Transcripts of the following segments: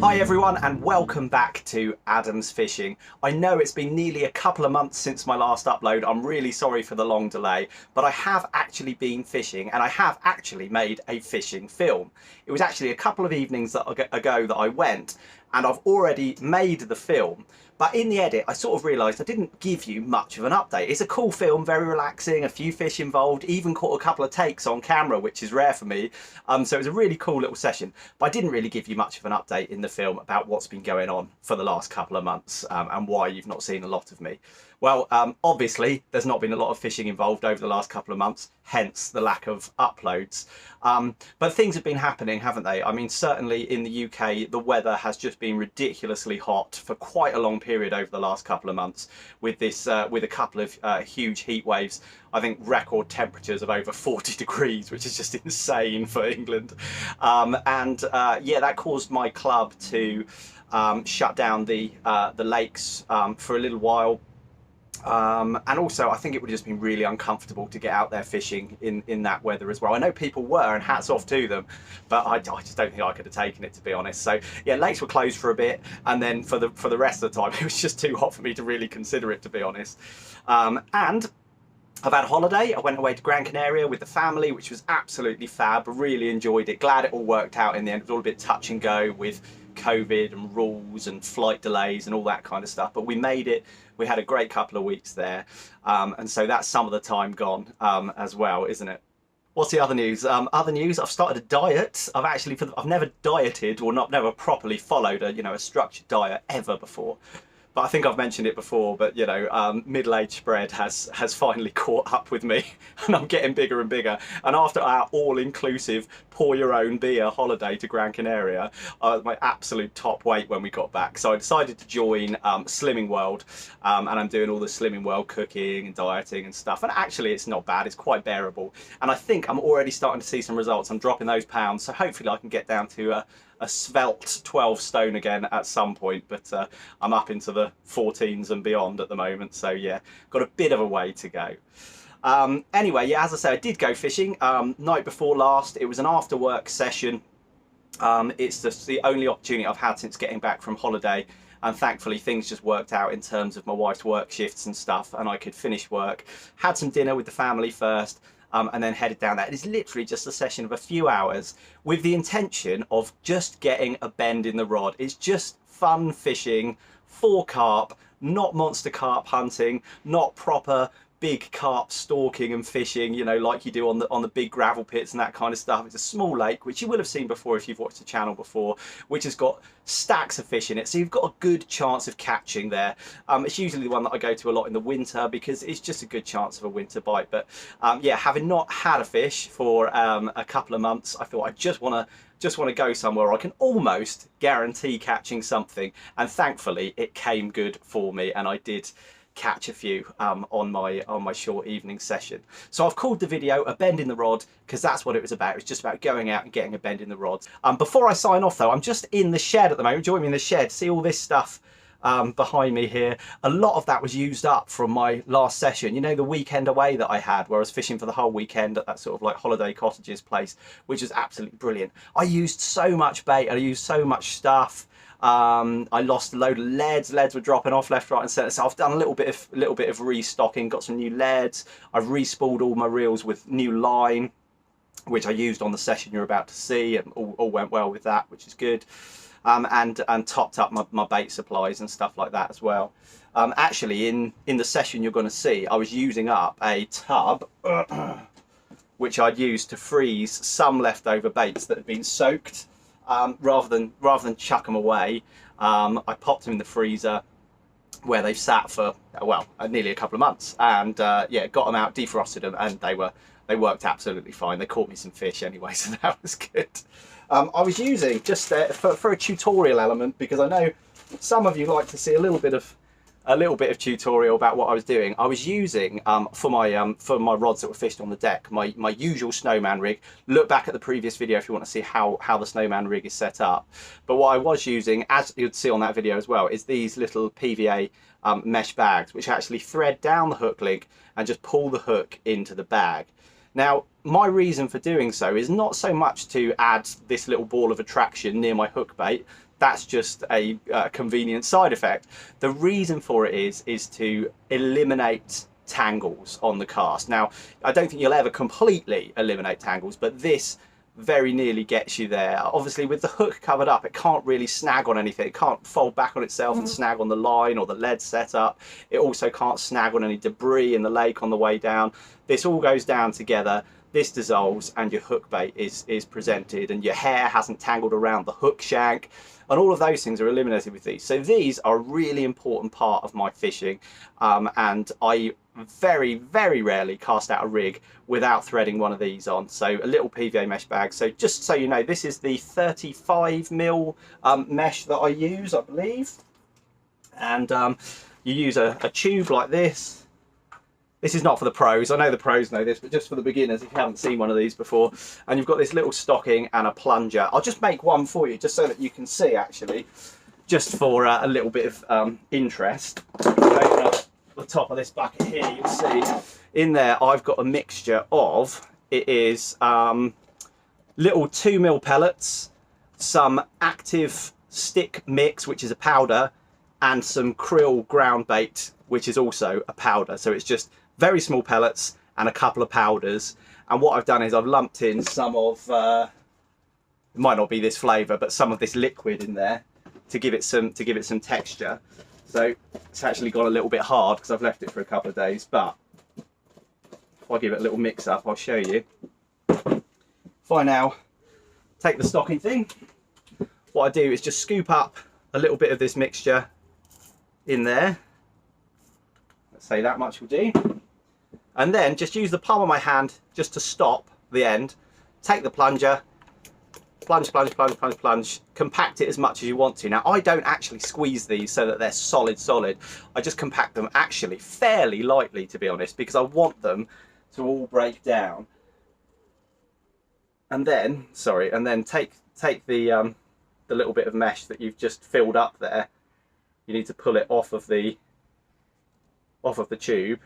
Hi everyone and welcome back to Adam's Fishing. I know it's been nearly a couple of months since my last upload. I'm really sorry for the long delay, but I have actually been fishing and I have actually made a fishing film. It was actually a couple of evenings ago that I went, and I've already made the film. But in the edit, I sort of realised I didn't give you much of an update. It's a cool film, very relaxing, a few fish involved, even caught a couple of takes on camera, which is rare for me. So it was a really cool little session. But I didn't really give you much of an update in the film about what's been going on for the last couple of months and why you've not seen a lot of me. Well, obviously, there's not been a lot of fishing involved over the last couple of months, hence the lack of uploads. But things have been happening, haven't they? I mean, certainly in the UK, the weather has just been ridiculously hot for quite a long period over the last couple of months, with a couple of huge heat waves. I think record temperatures of over 40 degrees, which is just insane for England. Yeah, that caused my club to shut down the lakes for a little while. And also I think it would have just been really uncomfortable to get out there fishing in that weather as well. I know people were, and hats off to them, but I just don't think I could have taken it, to be honest. So yeah, lakes were closed for a bit, and then for the rest of the time it was just too hot for me to really consider it, to be honest. And I've had a holiday. I went away to Gran Canaria with the family, which was absolutely fab. Really enjoyed it. Glad it all worked out in the end. It was all a bit touch and go with COVID and rules and flight delays and all that kind of stuff, but we made it. We had a great couple of weeks there, and so that's some of the time gone as well, isn't it? What's the other news? Other news, I've started a diet. I've never dieted, or never properly followed a structured diet ever before. But I think I've mentioned it before, but middle-age spread has finally caught up with me, and I'm getting bigger and bigger. And after our all-inclusive pour your own beer holiday to Gran Canaria, I was my absolute top weight when we got back. So I decided to join Slimming World, and I'm doing all the Slimming World cooking and dieting and stuff. And actually it's not bad, it's quite bearable. And I think I'm already starting to see some results. I'm dropping those pounds, so hopefully I can get down to a svelte 12 stone again at some point, but I'm up into the 14s and beyond at the moment, so yeah, got a bit of a way to go. Anyway, yeah, as I say, I did go fishing night before last. It was an after work session. It's just the only opportunity I've had since getting back from holiday, and thankfully things just worked out in terms of my wife's work shifts and stuff, and I could finish work, had some dinner with the family first, and then headed down there. It is literally just a session of a few hours with the intention of just getting a bend in the rod. It's just fun fishing for carp, not monster carp hunting, not proper big carp stalking and fishing, like you do on the big gravel pits and that kind of stuff. It's a small lake, which you will have seen before if you've watched the channel before, which has got stacks of fish in it, so you've got a good chance of catching there. It's usually the one that I go to a lot in the winter because it's just a good chance of a winter bite. But yeah, having not had a fish for a couple of months, I thought I just want to go somewhere where I can almost guarantee catching something, and thankfully it came good for me, and I did catch a few on my short evening session. So I've called the video A Bend in the Rod because that's what it was about. It was just about going out and getting a bend in the rod. Before I sign off though, I'm just in the shed at the moment. Join me in the shed. See all this stuff behind me here. A lot of that was used up from my last session. The weekend away that I had, where I was fishing for the whole weekend at that sort of like holiday cottages place, which was absolutely brilliant. I used so much bait, I used so much stuff. I lost a load of leads. Leads were dropping off left, right and centre, so I've done a little bit of restocking, got some new leads. I've respooled all my reels with new line, which I used on the session you're about to see, and all went well with that, which is good. And topped up my bait supplies and stuff like that as well. Actually, in the session you're going to see, I was using up a tub which I'd used to freeze some leftover baits that had been soaked. Rather than chuck them away, I popped them in the freezer where they've sat for nearly a couple of months, and yeah, got them out, defrosted them, and they worked absolutely fine. They caught me some fish anyway, so that was good. I was using just for a tutorial element, because I know some of you like to see a little bit of tutorial about what I was doing. I was using for my rods that were fished on the deck, my usual snowman rig. Look back at the previous video if you want to see how the snowman rig is set up. But what I was using, as you'd see on that video as well, is these little PVA mesh bags, which actually thread down the hook link and just pull the hook into the bag. Now, my reason for doing so is not so much to add this little ball of attraction near my hook bait. that's just a convenient side effect. The reason for it is to eliminate tangles on the cast. Now, I don't think you'll ever completely eliminate tangles, but this very nearly gets you there. Obviously, with the hook covered up, it can't really snag on anything. It can't fold back on itself and snag on the line or the lead setup. It also can't snag on any debris in the lake on the way down. This all goes down together. This dissolves and your hook bait is presented, and your hair hasn't tangled around the hook shank, and all of those things are eliminated with these. So these are a really important part of my fishing, and I very, very rarely cast out a rig without threading one of these on. So a little PVA mesh bag. So just so you know, this is the 35mm mesh that I use, I believe, and you use a tube like this. This is not for the pros. I know the pros know this, but just for the beginners, if you haven't seen one of these before. And you've got this little stocking and a plunger. I'll just make one for you, just so that you can see, actually, just for a little bit of interest. Open up the top of this bucket here, you'll see in there I've got a mixture of, it is little 2mm pellets, some active stick mix, which is a powder, and some krill ground bait, which is also a powder. So it's just very small pellets and a couple of powders. And what I've done is I've lumped in some of, it might not be this flavour, but some of this liquid in there to give it some texture. So it's actually got a little bit hard because I've left it for a couple of days. But if I give it a little mix up, I'll show you. If I now take the stocking thing, what I do is just scoop up a little bit of this mixture in there. Let's say that much will do. And then just use the palm of my hand just to stop the end. Take the plunger, plunge, plunge, plunge, plunge, plunge, compact it as much as you want to. Now, I don't actually squeeze these so that they're solid. I just compact them actually fairly lightly, to be honest, because I want them to all break down. And then, take the little bit of mesh that you've just filled up there. You need to pull it off of the tube.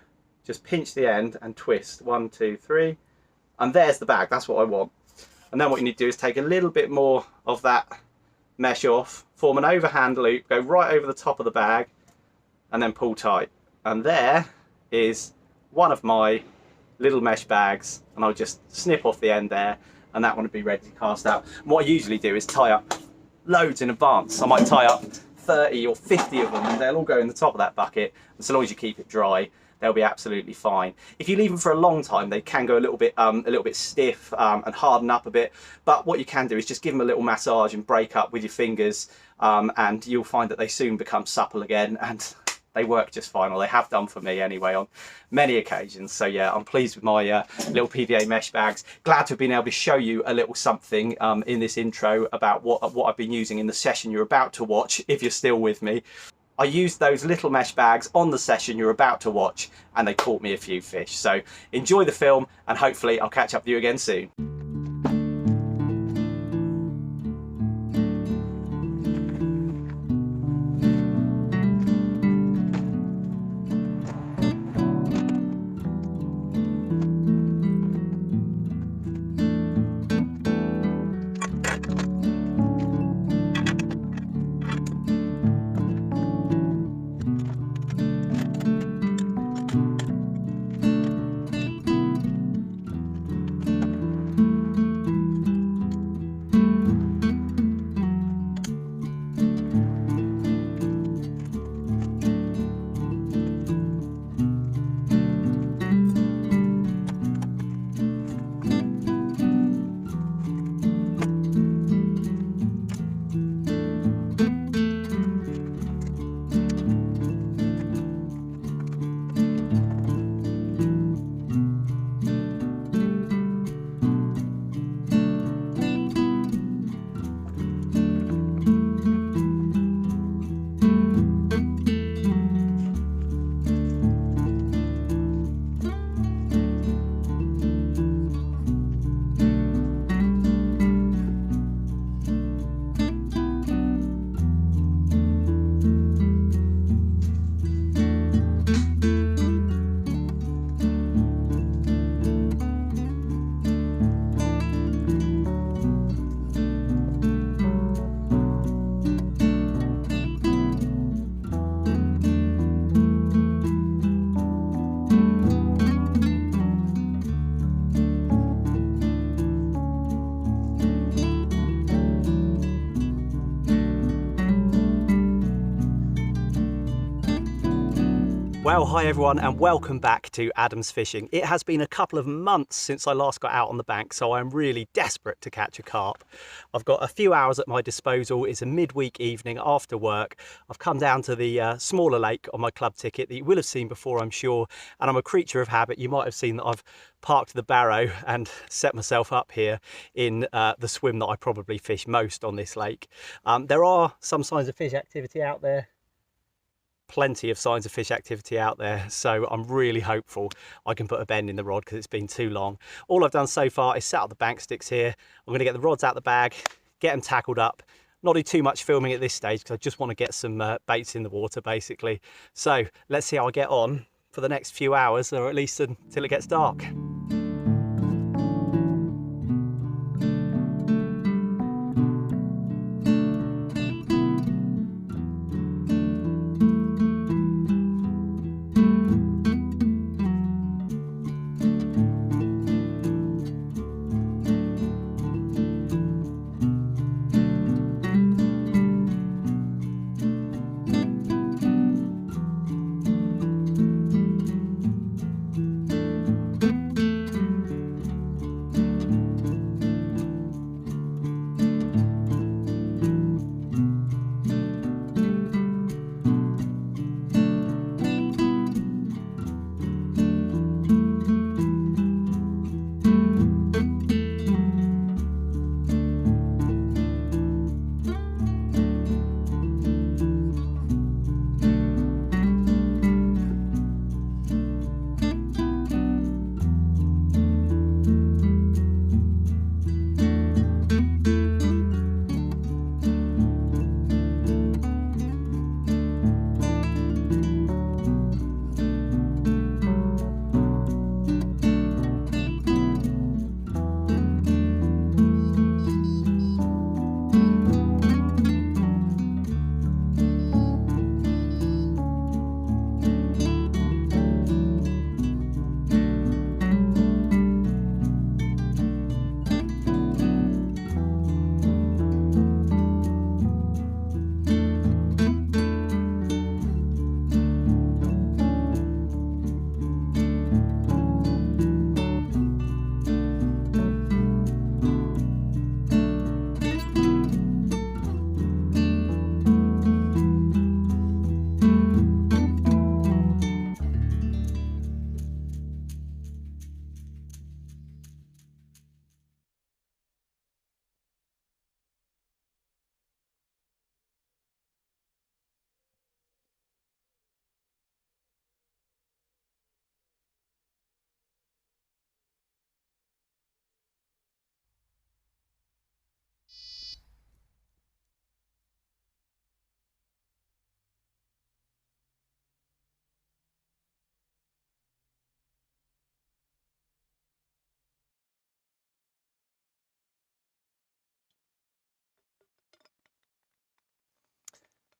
Just pinch the end and twist. 1, 2, 3, and there's the bag. That's what I want. And then what you need to do is take a little bit more of that mesh off, form an overhand loop, go right over the top of the bag, and then pull tight. And there is one of my little mesh bags, and I'll just snip off the end there, and that one will be ready to cast out. And what I usually do is tie up loads in advance. I might tie up 30 or 50 of them, and they'll all go in the top of that bucket, and so long as you keep it dry, they'll be absolutely fine. If you leave them for a long time, they can go a little bit stiff and harden up a bit. But what you can do is just give them a little massage and break up with your fingers, and you'll find that they soon become supple again, and they work just fine, or they have done for me anyway on many occasions. So yeah, I'm pleased with my little PVA mesh bags. Glad to have been able to show you a little something in this intro about what I've been using in the session you're about to watch, if you're still with me. I used those little mesh bags on the session you're about to watch, and they caught me a few fish. So enjoy the film, and hopefully I'll catch up with you again soon. Well, hi everyone and welcome back to Adam's Fishing. It has been a couple of months since I last got out on the bank, so I'm really desperate to catch a carp. I've got a few hours at my disposal. It's a midweek evening after work. I've come down to the smaller lake on my club ticket that you will have seen before, I'm sure, and I'm a creature of habit. You might have seen that I've parked the barrow and set myself up here in the swim that I probably fish most on this lake. There are some signs of fish activity out there. Plenty of signs of fish activity out there, so I'm really hopeful I can put a bend in the rod because it's been too long. All I've done so far is set up the bank sticks here. I'm going to get the rods out the bag, get them tackled up, not do too much filming at this stage because I just want to get some baits in the water basically. So let's see how I get on for the next few hours, or at least until it gets dark.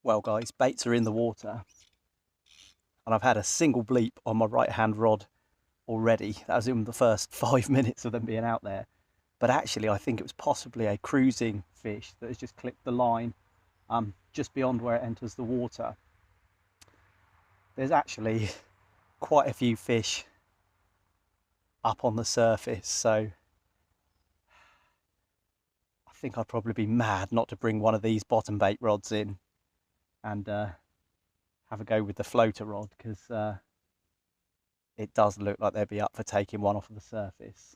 Well guys, baits are in the water and I've had a single bleep on my right hand rod already. That was in the first 5 minutes of them being out there. But actually I think it was possibly a cruising fish that has just clipped the line just beyond where it enters the water. There's actually quite a few fish up on the surface, so I think I'd probably be mad not to bring one of these bottom bait rods in and have a go with the floater rod, because it does look like they'd be up for taking one off of the surface.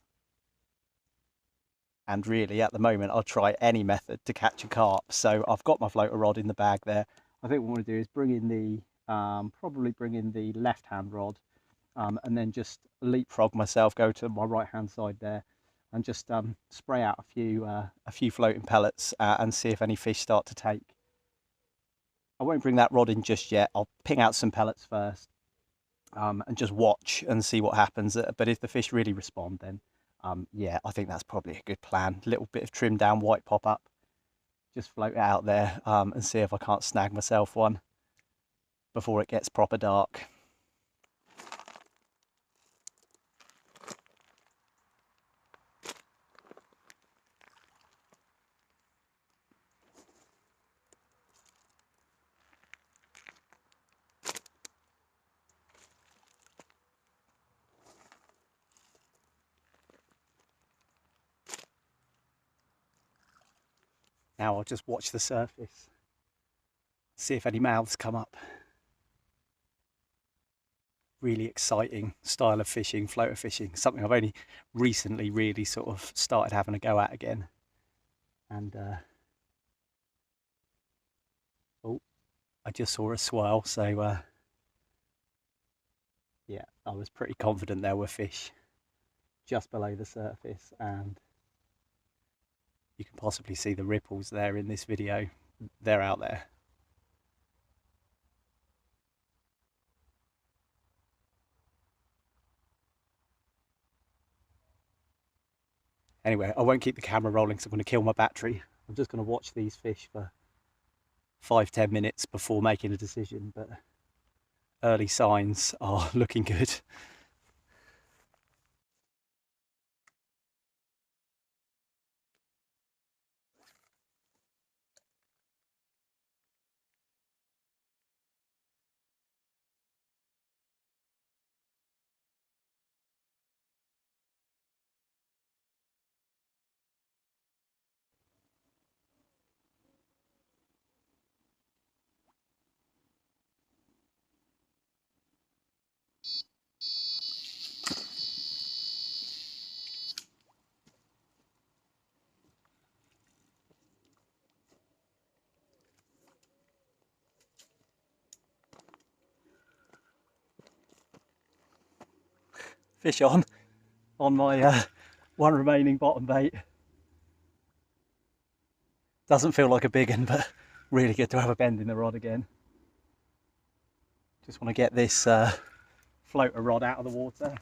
And really at the moment I'll try any method to catch a carp, so I've got my floater rod in the bag there. I think what I want to do is bring in the probably bring in the left hand rod and then just leapfrog myself, go to my right hand side there and just spray out a few floating pellets and see if any fish start to take. I won't bring that rod in just yet. I'll ping out some pellets first and just watch and see what happens. But if the fish really respond, then yeah, I think that's probably a good plan. A little bit of trimmed down white pop up, just float it out there and see if I can't snag myself one before it gets proper dark. Now I'll just watch the surface, see if any mouths come up. Really exciting style of fishing, floater fishing, something I've only recently really sort of started having a go at again. And oh, I just saw a swell, so yeah, I was pretty confident there were fish just below the surface, and you can possibly see the ripples there in this video. They're out there. Anyway, I won't keep the camera rolling because I'm going to kill my battery. I'm just going to watch these fish for 5-10 minutes before making a decision, but early signs are looking good. Fish on my one remaining bottom bait. Doesn't feel like a big one, but really good to have a bend in the rod again. Just want to get this floater rod out of the water.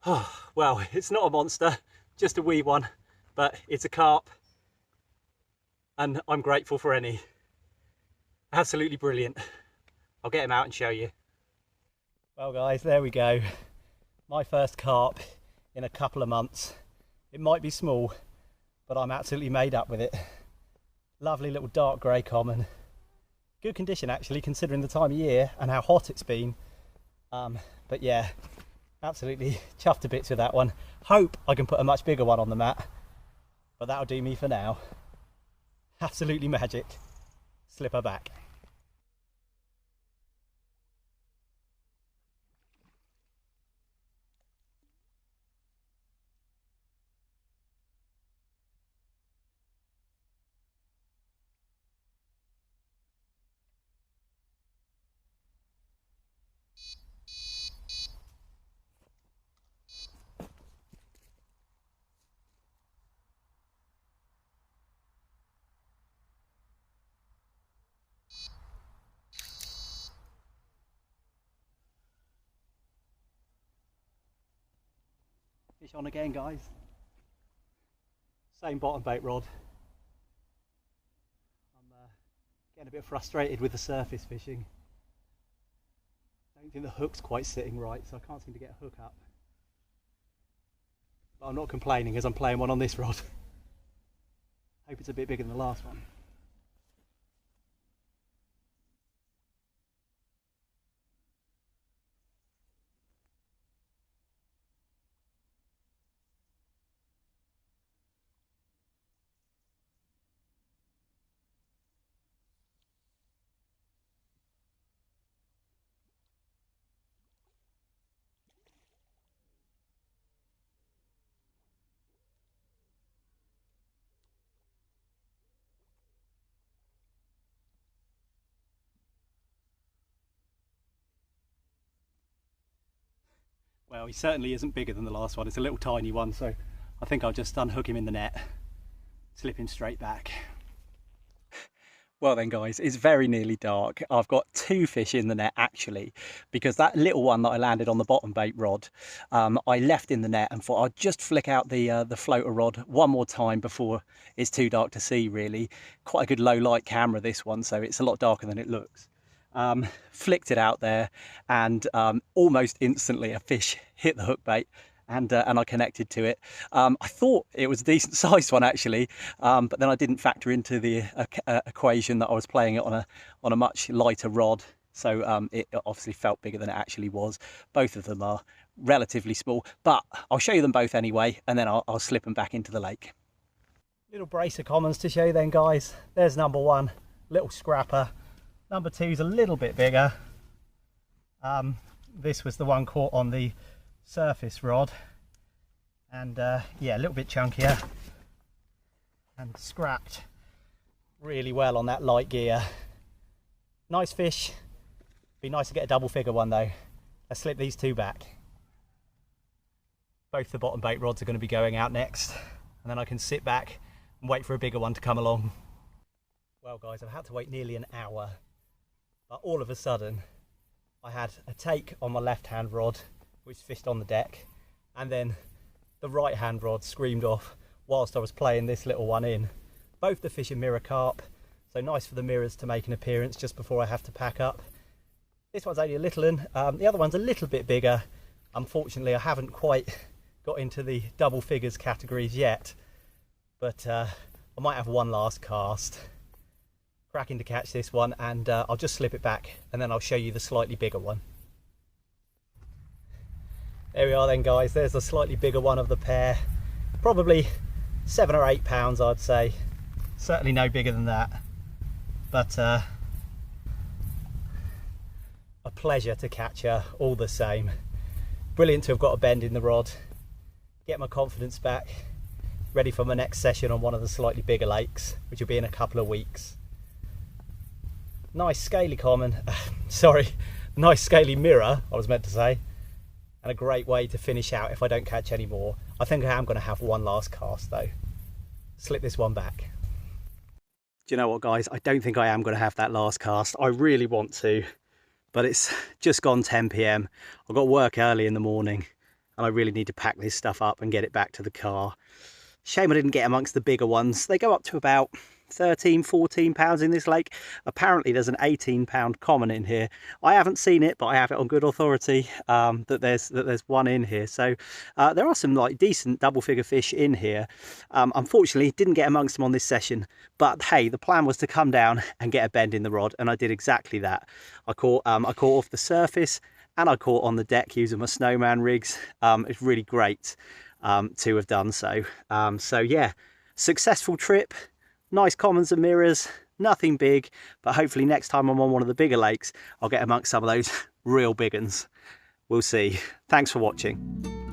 Oh, well, it's not a monster, just a wee one, but it's a carp, and I'm grateful for any. Absolutely brilliant. I'll get him out and show you. Well guys, there we go. My first carp in a couple of months. It might be small, but I'm absolutely made up with it. Lovely little dark grey common. Good condition actually, considering the time of year and how hot it's been. But yeah, absolutely chuffed to bits with that one. Hope I can put a much bigger one on the mat, but that'll do me for now. Absolutely magic. Slip her back. Fish on again, guys. Same bottom bait rod. I'm getting a bit frustrated with the surface fishing. Don't think the hook's quite sitting right, so I can't seem to get a hook up. But I'm not complaining as I'm playing one on this rod. Hope it's a bit bigger than the last one. Well, he certainly isn't bigger than the last one. It's a little tiny one, so I think I'll just unhook him in the net, slip him straight back. Well then guys, it's very nearly dark. I've got 2 fish in the net actually, because that little one that I landed on the bottom bait rod, I left in the net and thought I'd just flick out the floater rod one more time before it's too dark to see really. Quite a good low light camera this one, so it's a lot darker than it looks. Flicked it out there and almost instantly a fish hit the hook bait. And I connected to it. I thought it was a decent sized one actually, but then I didn't factor into the equation that I was playing it on a much lighter rod, so it obviously felt bigger than it actually was. Both of them are relatively small, but I'll show you them both anyway, and then I'll slip them back into the lake. Little brace of commons to show you then guys. There's number 1, little scrapper. Number 2 is a little bit bigger. This was the one caught on the surface rod, and yeah, a little bit chunkier and scrapped really well on that light gear. Nice fish. Be nice to get a double figure one though. Let's slip these 2 back. Both the bottom bait rods are going to be going out next, and then I can sit back and wait for a bigger one to come along. Well guys, I've had to wait nearly an hour, but all of a sudden I had a take on my left hand rod which fished on the deck, and then the right hand rod screamed off whilst I was playing this little one in. Both the fish are mirror carp, so nice for the mirrors to make an appearance just before I have to pack up. This one's only a little one, the other one's a little bit bigger. Unfortunately I haven't quite got into the double figures categories yet, but I might have one last cast. Cracking to catch this one, and I'll just slip it back and then I'll show you the slightly bigger one. There we are then guys, there's a slightly bigger one of the pair. Probably 7 or 8 pounds I'd say. Certainly no bigger than that. But a pleasure to catch her all the same. Brilliant to have got a bend in the rod. Get my confidence back. Ready for my next session on one of the slightly bigger lakes, which will be in a couple of weeks. Nice scaly common, sorry, nice scaly mirror I was meant to say. And a great way to finish out if I don't catch any more. I think I am going to have one last cast though. Slip this one back. Do you know what guys, I don't think I am going to have that last cast. I really want to, but it's just gone 10 PM. I've got work early in the morning and I really need to pack this stuff up and get it back to the car. Shame I didn't get amongst the bigger ones. They go up to about 13, 14 pounds in this lake. Apparently there's an 18-pound common in here. I haven't seen it, but I have it on good authority that there's one in here. So there are some like decent double figure fish in here. Unfortunately didn't get amongst them on this session, but hey, the plan was to come down and get a bend in the rod, and I did exactly that. I caught off the surface and I caught on the deck using my snowman rigs. It's really great to have done so. So yeah, successful trip. Nice commons and mirrors, nothing big, but hopefully next time I'm on one of the bigger lakes, I'll get amongst some of those real big uns. We'll see. Thanks for watching.